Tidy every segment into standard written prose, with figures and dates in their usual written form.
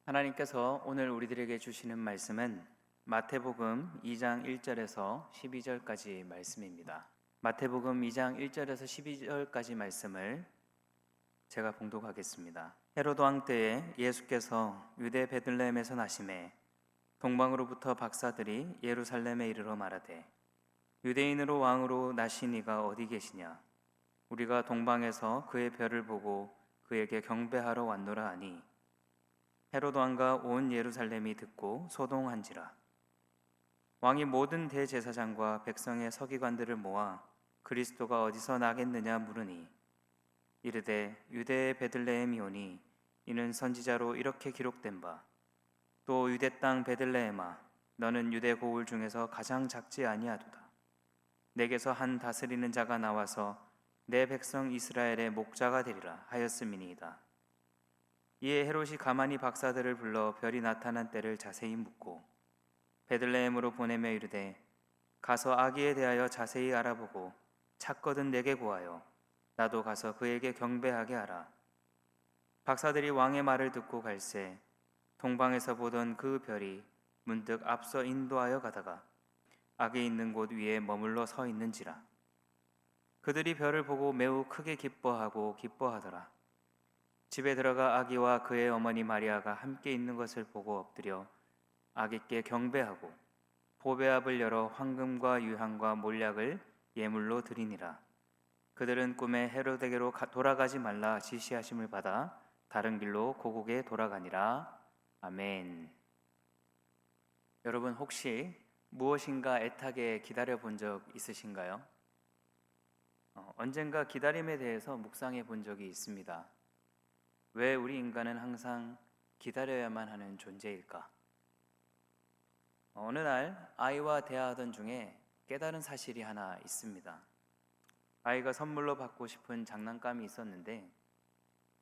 하나님께서 오늘 우리들에게 주시는 말씀은 마태복음 2장 1절에서 12절까지 말씀입니다. 마태복음 2장 1절에서 12절까지 말씀을 제가 봉독하겠습니다. 헤로드 왕 때에 예수께서 유대 베들레헴에서 나심에 동방으로부터 박사들이 예루살렘에 이르러 말하되 유대인으로 왕으로 나신 이가 어디 계시냐? 우리가 동방에서 그의 별을 보고 그에게 경배하러 왔노라 하니 헤로드 왕과 온 예루살렘이 듣고 소동한지라. 왕이 모든 대제사장과 백성의 서기관들을 모아 그리스도가 어디서 나겠느냐 물으니 이르되 유대의 베들레헴이오니 이는 선지자로 이렇게 기록된 바 또 유대 땅 베들레헴아 너는 유대 고을 중에서 가장 작지 아니하도다. 내게서 한 다스리는 자가 나와서 내 백성 이스라엘의 목자가 되리라 하였음이니이다. 이에 헤롯이 가만히 박사들을 불러 별이 나타난 때를 자세히 묻고 베들레헴으로 보내며 이르되 가서 아기에 대하여 자세히 알아보고 찾거든 내게 고하여 나도 가서 그에게 경배하게 하라. 박사들이 왕의 말을 듣고 갈새 동방에서 보던 그 별이 문득 앞서 인도하여 가다가 아기 있는 곳 위에 머물러 서 있는지라. 그들이 별을 보고 매우 크게 기뻐하더라. 집에 들어가 아기와 그의 어머니 마리아가 함께 있는 것을 보고 엎드려 아기께 경배하고 보배압을 열어 황금과 유향과 몰약을 예물로 드리니라. 그들은 꿈에 헤로데게로 돌아가지 말라 지시하심을 받아 다른 길로 고국에 돌아가니라. 아멘. 여러분 혹시 무엇인가 애타게 기다려 본 적 있으신가요? 언젠가 기다림에 대해서 묵상해 본 적이 있습니다. 왜 우리 인간은 항상 기다려야만 하는 존재일까? 어느 날 아이와 대화하던 중에 깨달은 사실이 하나 있습니다. 아이가 선물로 받고 싶은 장난감이 있었는데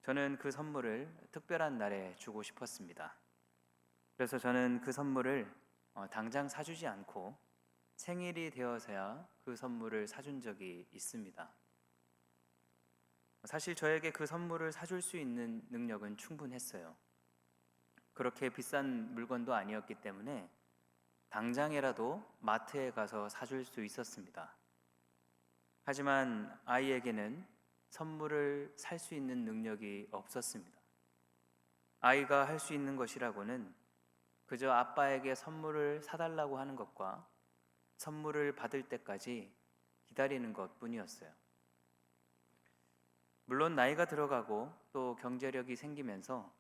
저는 그 선물을 특별한 날에 주고 싶었습니다. 그래서 저는 그 선물을 당장 사주지 않고 생일이 되어서야 그 선물을 사준 적이 있습니다. 사실 저에게 그 선물을 사줄 수 있는 능력은 충분했어요. 그렇게 비싼 물건도 아니었기 때문에 당장이라도 마트에 가서 사줄 수 있었습니다. 하지만 아이에게는 선물을 살 수 있는 능력이 없었습니다. 아이가 할 수 있는 것이라고는 그저 아빠에게 선물을 사달라고 하는 것과 선물을 받을 때까지 기다리는 것뿐이었어요. 물론 나이가 들어가고 또 경제력이 생기면서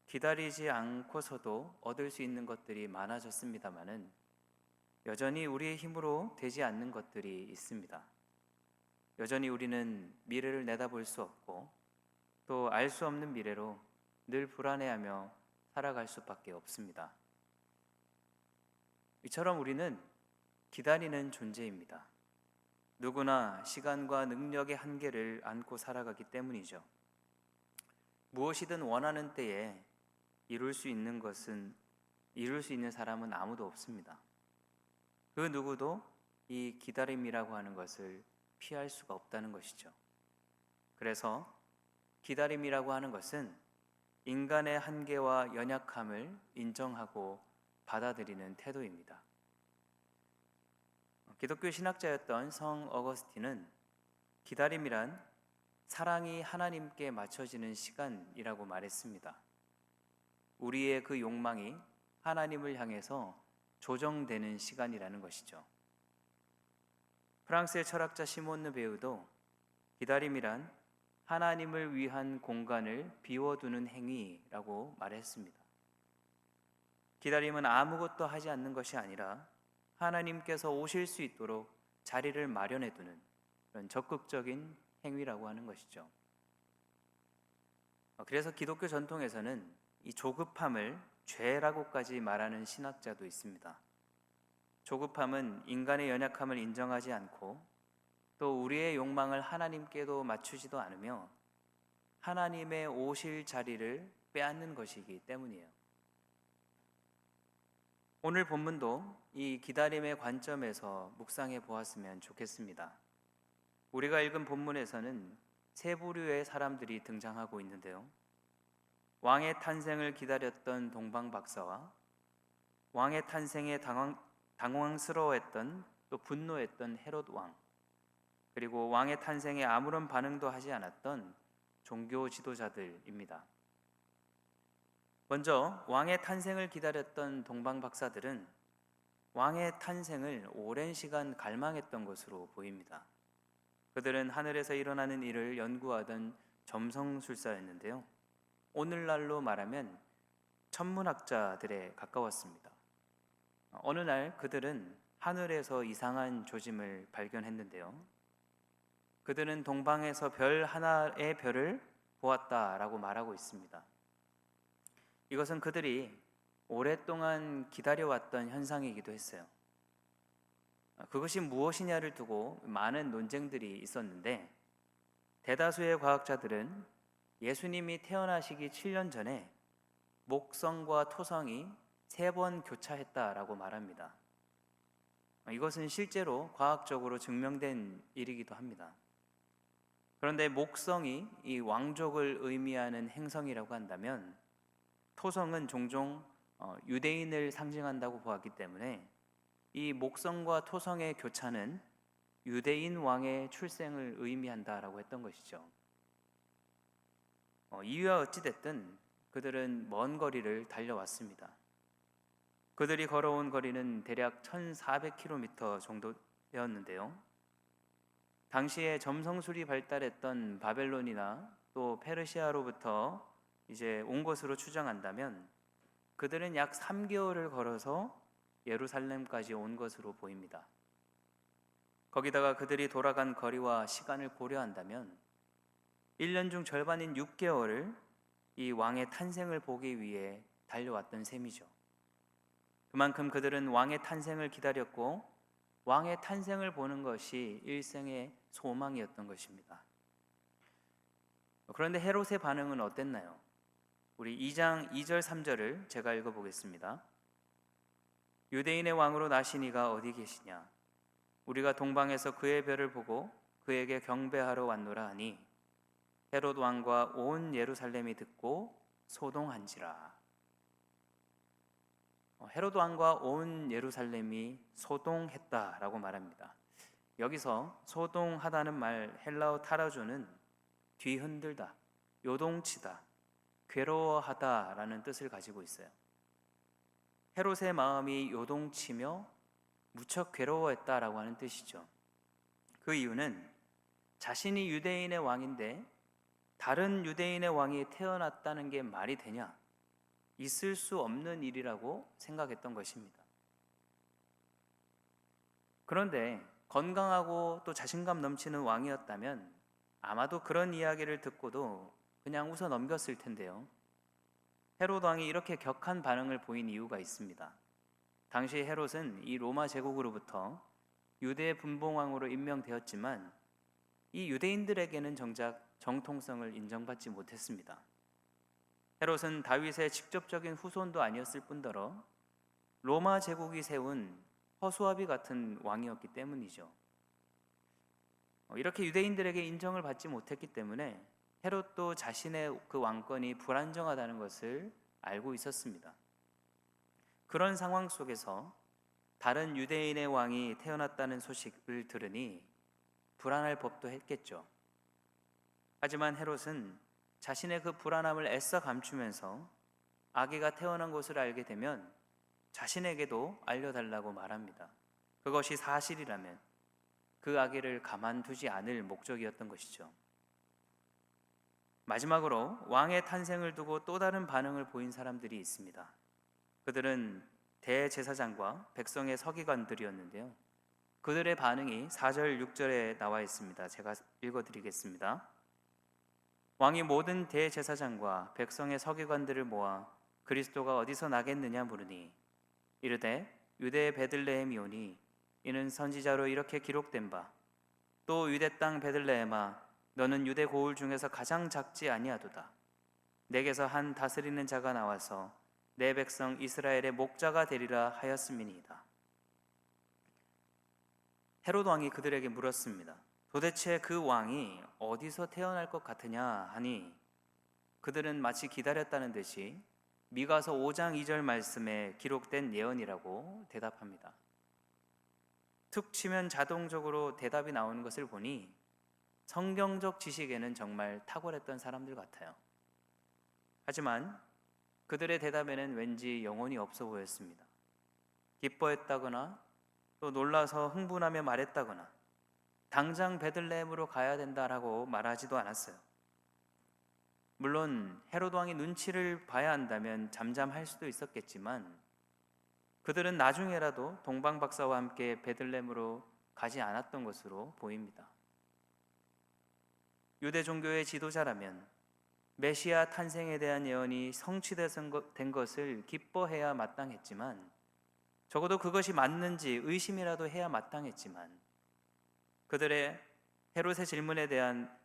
기다리지 않고서도 얻을 수 있는 것들이 많아졌습니다마는 여전히 우리의 힘으로 되지 않는 것들이 있습니다. 여전히 우리는 미래를 내다볼 수 없고 또 알 수 없는 미래로 늘 불안해하며 살아갈 수밖에 없습니다. 이처럼 우리는 기다리는 존재입니다. 누구나 시간과 능력의 한계를 안고 살아가기 때문이죠. 무엇이든 원하는 때에 이룰 수 있는 사람은 아무도 없습니다. 그 누구도 이 기다림이라고 하는 것을 피할 수가 없다는 것이죠. 그래서 기다림이라고 하는 것은 인간의 한계와 연약함을 인정하고 받아들이는 태도입니다. 기독교 신학자였던 성 어거스틴은 기다림이란 사랑이 하나님께 맞춰지는 시간이라고 말했습니다. 우리의 그 욕망이 하나님을 향해서 조정되는 시간이라는 것이죠. 프랑스의 철학자 시몬느 베우도 기다림이란 하나님을 위한 공간을 비워두는 행위라고 말했습니다. 기다림은 아무것도 하지 않는 것이 아니라 하나님께서 오실 수 있도록 자리를 마련해 두는 그런 적극적인 행위라고 하는 것이죠. 그래서 기독교 전통에서는 이 조급함을 죄라고까지 말하는 신학자도 있습니다. 조급함은 인간의 연약함을 인정하지 않고 또 우리의 욕망을 하나님께도 맞추지도 않으며 하나님의 오실 자리를 빼앗는 것이기 때문이에요. 오늘 본문도 이 기다림의 관점에서 묵상해 보았으면 좋겠습니다. 우리가 읽은 본문에서는 세 부류의 사람들이 등장하고 있는데요. 왕의 탄생을 기다렸던 동방 박사와 왕의 탄생에 당황스러워했던 또 분노했던 헤롯 왕, 그리고 왕의 탄생에 아무런 반응도 하지 않았던 종교 지도자들입니다. 먼저 왕의 탄생을 기다렸던 동방 박사들은 왕의 탄생을 오랜 시간 갈망했던 것으로 보입니다. 그들은 하늘에서 일어나는 일을 연구하던 점성술사였는데요. 오늘날로 말하면 천문학자들에 가까웠습니다. 어느 날 그들은 하늘에서 이상한 조짐을 발견했는데요. 그들은 동방에서 별 하나의 별을 보았다라고 말하고 있습니다. 이것은 그들이 오랫동안 기다려왔던 현상이기도 했어요. 그것이 무엇이냐를 두고 많은 논쟁들이 있었는데 대다수의 과학자들은 예수님이 태어나시기 7년 전에 목성과 토성이 3번 교차했다라고 말합니다. 이것은 실제로 과학적으로 증명된 일이기도 합니다. 그런데 목성이 이 왕족을 의미하는 행성이라고 한다면 토성은 종종 유대인을 상징한다고 보았기 때문에 이 목성과 토성의 교차는 유대인 왕의 출생을 의미한다라고 했던 것이죠. 이유와 어찌됐든 그들은 먼 거리를 달려왔습니다. 그들이 걸어온 거리는 대략 1400km 정도였는데요. 당시에 점성술이 발달했던 바벨론이나 또 페르시아로부터 이제 온 것으로 추정한다면 그들은 약 3개월을 걸어서 예루살렘까지 온 것으로 보입니다. 거기다가 그들이 돌아간 거리와 시간을 고려한다면 1년 중 절반인 6개월을 이 왕의 탄생을 보기 위해 달려왔던 셈이죠. 그만큼 그들은 왕의 탄생을 기다렸고 왕의 탄생을 보는 것이 일생의 소망이었던 것입니다. 그런데 헤롯의 반응은 어땠나요? 우리 2장 2절 3절을 제가 읽어보겠습니다. 유대인의 왕으로 나신 이가 어디 계시냐? 우리가 동방에서 그의 별을 보고 그에게 경배하러 왔노라 하니 헤롯 왕과 온 예루살렘이 듣고 소동한지라. 헤롯 왕과 온 예루살렘이 소동했다라고 말합니다. 여기서 소동하다는 말 헬라어 타라조는 뒤흔들다, 요동치다, 괴로워하다라는 뜻을 가지고 있어요. 헤롯의 마음이 요동치며 무척 괴로워했다라고 하는 뜻이죠. 그 이유는 자신이 유대인의 왕인데 다른 유대인의 왕이 태어났다는 게 말이 되냐? 있을 수 없는 일이라고 생각했던 것입니다. 그런데 건강하고 또 자신감 넘치는 왕이었다면 아마도 그런 이야기를 듣고도 그냥 웃어 넘겼을 텐데요. 헤롯 왕이 이렇게 격한 반응을 보인 이유가 있습니다. 당시 헤롯은 이 로마 제국으로부터 유대 분봉왕으로 임명되었지만 이 유대인들에게는 정작 정통성을 인정받지 못했습니다. 헤롯은 다윗의 직접적인 후손도 아니었을 뿐더러 로마 제국이 세운 허수아비 같은 왕이었기 때문이죠. 이렇게 유대인들에게 인정을 받지 못했기 때문에 헤롯도 자신의 그 왕권이 불안정하다는 것을 알고 있었습니다. 그런 상황 속에서 다른 유대인의 왕이 태어났다는 소식을 들으니 불안할 법도 했겠죠. 하지만 헤롯은 자신의 그 불안함을 애써 감추면서 아기가 태어난 것을 알게 되면 자신에게도 알려달라고 말합니다. 그것이 사실이라면 그 아기를 가만두지 않을 목적이었던 것이죠. 마지막으로 왕의 탄생을 두고 또 다른 반응을 보인 사람들이 있습니다. 그들은 대제사장과 백성의 서기관들이었는데요. 그들의 반응이 4절, 6절에 나와 있습니다. 제가 읽어드리겠습니다. 왕이 모든 대제사장과 백성의 서기관들을 모아 그리스도가 어디서 나겠느냐 물으니 이르되 유대의 베들레헴이오니 이는 선지자로 이렇게 기록된 바 또 유대 땅 베들레헴아 너는 유대 고을 중에서 가장 작지 아니하도다. 내게서 한 다스리는 자가 나와서 내 백성 이스라엘의 목자가 되리라 하였음이니이다. 헤롯 왕이 그들에게 물었습니다. 도대체 그 왕이 어디서 태어날 것 같으냐 하니 그들은 마치 기다렸다는 듯이 미가서 5장 2절 말씀에 기록된 예언이라고 대답합니다. 툭 치면 자동적으로 대답이 나오는 것을 보니 성경적 지식에는 정말 탁월했던 사람들 같아요. 하지만 그들의 대답에는 왠지 영혼이 없어 보였습니다. 기뻐했다거나 또 놀라서 흥분하며 말했다거나 당장 베들레헴으로 가야 된다라고 말하지도 않았어요. 물론 헤롯 왕이 눈치를 봐야 한다면 잠잠할 수도 있었겠지만 그들은 나중에라도 동방 박사와 함께 베들레헴으로 가지 않았던 것으로 보입니다. 유대 종교의 지도자라면 메시아 탄생에 대한 예언이 성취된 것을 기뻐해야 마땅했지만, 적어도 그것이 맞는지 의심이라도 해야 마땅했지만, 그들의 헤롯의 질문에 대한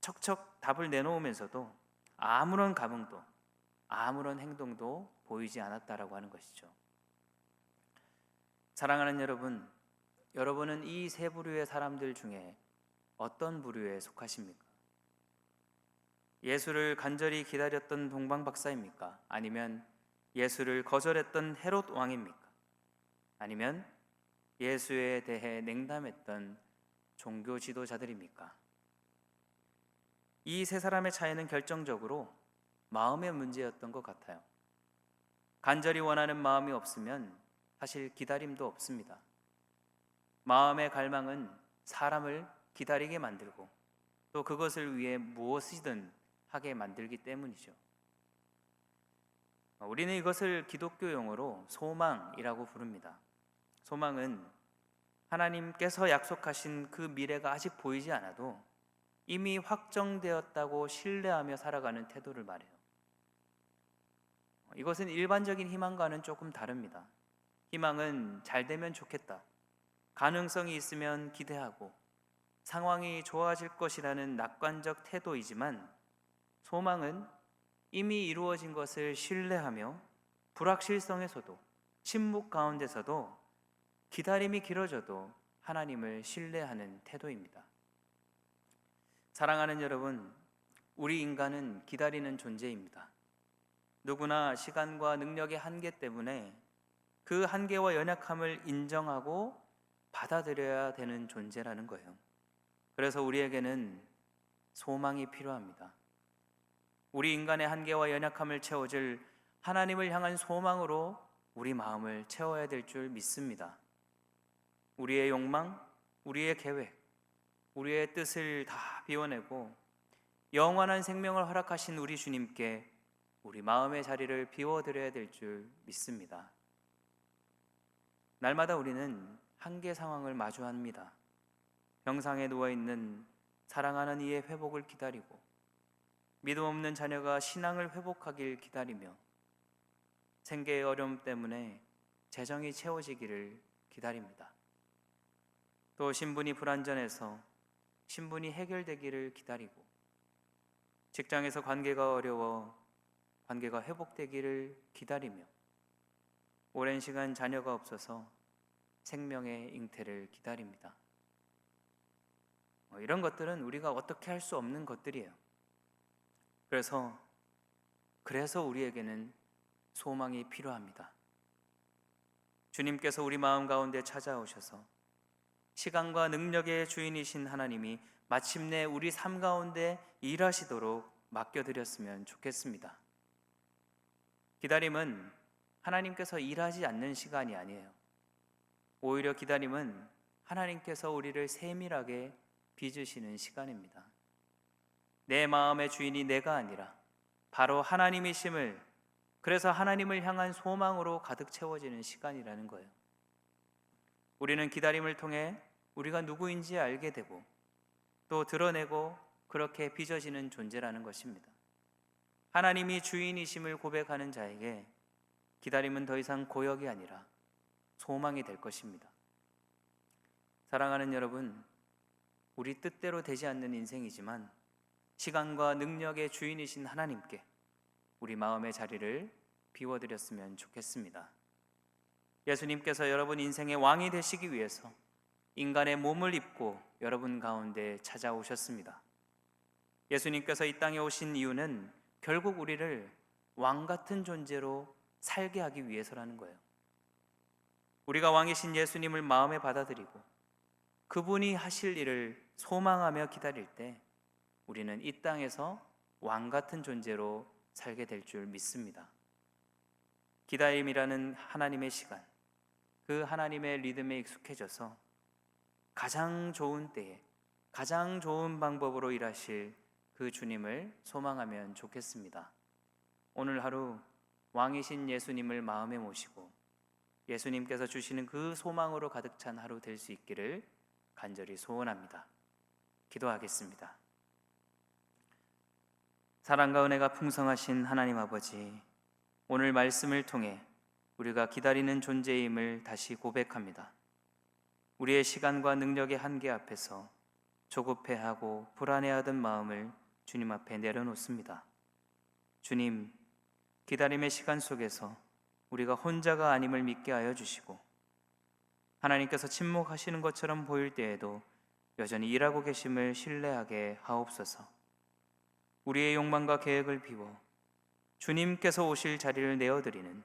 척척 답을 내놓으면서도 아무런 감흥도 아무런 행동도 보이지 않았다라고 하는 것이죠. 사랑하는 여러분, 여러분은 이 세 부류의 사람들 중에 어떤 부류에 속하십니까? 예수를 간절히 기다렸던 동방 박사입니까? 아니면 예수를 거절했던 헤롯 왕입니까? 아니면 예수에 대해 냉담했던 종교 지도자들입니까? 이 세 사람의 차이는 결정적으로 마음의 문제였던 것 같아요. 간절히 원하는 마음이 없으면 사실 기다림도 없습니다. 마음의 갈망은 사람을 기다리게 만들고 또 그것을 위해 무엇이든 하게 만들기 때문이죠. 우리는 이것을 기독교 용어로 소망이라고 부릅니다. 소망은 하나님께서 약속하신 그 미래가 아직 보이지 않아도 이미 확정되었다고 신뢰하며 살아가는 태도를 말해요. 이것은 일반적인 희망과는 조금 다릅니다. 희망은 잘 되면 좋겠다, 가능성이 있으면 기대하고 상황이 좋아질 것이라는 낙관적 태도이지만, 소망은 이미 이루어진 것을 신뢰하며 불확실성에서도 침묵 가운데서도 기다림이 길어져도 하나님을 신뢰하는 태도입니다. 사랑하는 여러분, 우리 인간은 기다리는 존재입니다. 누구나 시간과 능력의 한계 때문에 그 한계와 연약함을 인정하고 받아들여야 되는 존재라는 거예요. 그래서 우리에게는 소망이 필요합니다. 우리 인간의 한계와 연약함을 채워줄 하나님을 향한 소망으로 우리 마음을 채워야 될 줄 믿습니다. 우리의 욕망, 우리의 계획, 우리의 뜻을 다 비워내고 영원한 생명을 허락하신 우리 주님께 우리 마음의 자리를 비워드려야 될 줄 믿습니다. 날마다 우리는 한계 상황을 마주합니다. 병상에 누워있는 사랑하는 이의 회복을 기다리고, 믿음 없는 자녀가 신앙을 회복하길 기다리며, 생계의 어려움 때문에 재정이 채워지기를 기다립니다. 또 신분이 불완전해서 신분이 해결되기를 기다리고, 직장에서 관계가 어려워 관계가 회복되기를 기다리며, 오랜 시간 자녀가 없어서 생명의 잉태를 기다립니다. 이런 것들은 우리가 어떻게 할 수 없는 것들이에요. 그래서 우리에게는 소망이 필요합니다. 주님께서 우리 마음 가운데 찾아오셔서 시간과 능력의 주인이신 하나님이 마침내 우리 삶 가운데 일하시도록 맡겨드렸으면 좋겠습니다. 기다림은 하나님께서 일하지 않는 시간이 아니에요. 오히려 기다림은 하나님께서 우리를 세밀하게 빚으시는 시간입니다. 내 마음의 주인이 내가 아니라 바로 하나님이심을, 그래서 하나님을 향한 소망으로 가득 채워지는 시간이라는 거예요. 우리는 기다림을 통해 우리가 누구인지 알게 되고 또 드러내고 그렇게 빚어지는 존재라는 것입니다. 하나님이 주인이심을 고백하는 자에게 기다림은 더 이상 고역이 아니라 소망이 될 것입니다. 사랑하는 여러분, 우리 뜻대로 되지 않는 인생이지만 시간과 능력의 주인이신 하나님께 우리 마음의 자리를 비워드렸으면 좋겠습니다. 예수님께서 여러분 인생의 왕이 되시기 위해서 인간의 몸을 입고 여러분 가운데 찾아오셨습니다. 예수님께서 이 땅에 오신 이유는 결국 우리를 왕 같은 존재로 살게 하기 위해서라는 거예요. 우리가 왕이신 예수님을 마음에 받아들이고 그분이 하실 일을 소망하며 기다릴 때 우리는 이 땅에서 왕 같은 존재로 살게 될 줄 믿습니다. 기다림이라는 하나님의 시간, 그 하나님의 리듬에 익숙해져서 가장 좋은 때에 가장 좋은 방법으로 일하실 그 주님을 소망하면 좋겠습니다. 오늘 하루 왕이신 예수님을 마음에 모시고 예수님께서 주시는 그 소망으로 가득 찬 하루 될 수 있기를 간절히 소원합니다. 기도하겠습니다. 사랑과 은혜가 풍성하신 하나님 아버지, 오늘 말씀을 통해 우리가 기다리는 존재임을 다시 고백합니다. 우리의 시간과 능력의 한계 앞에서 조급해하고 불안해하던 마음을 주님 앞에 내려놓습니다. 주님, 기다림의 시간 속에서 우리가 혼자가 아님을 믿게 하여 주시고 하나님께서 침묵하시는 것처럼 보일 때에도 여전히 일하고 계심을 신뢰하게 하옵소서. 우리의 욕망과 계획을 비워 주님께서 오실 자리를 내어드리는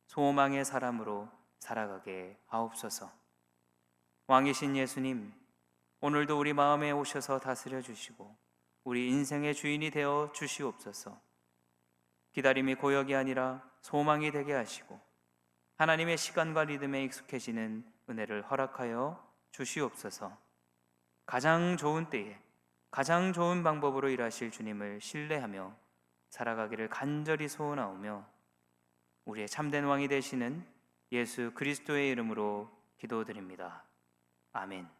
소망의 사람으로 살아가게 하옵소서. 왕이신 예수님, 오늘도 우리 마음에 오셔서 다스려 주시고 우리 인생의 주인이 되어 주시옵소서. 기다림이 고역이 아니라 소망이 되게 하시고 하나님의 시간과 리듬에 익숙해지는 은혜를 허락하여 주시옵소서. 가장 좋은 때에 가장 좋은 방법으로 일하실 주님을 신뢰하며 살아가기를 간절히 소원하오며 우리의 참된 왕이 되시는 예수 그리스도의 이름으로 기도드립니다. 아멘.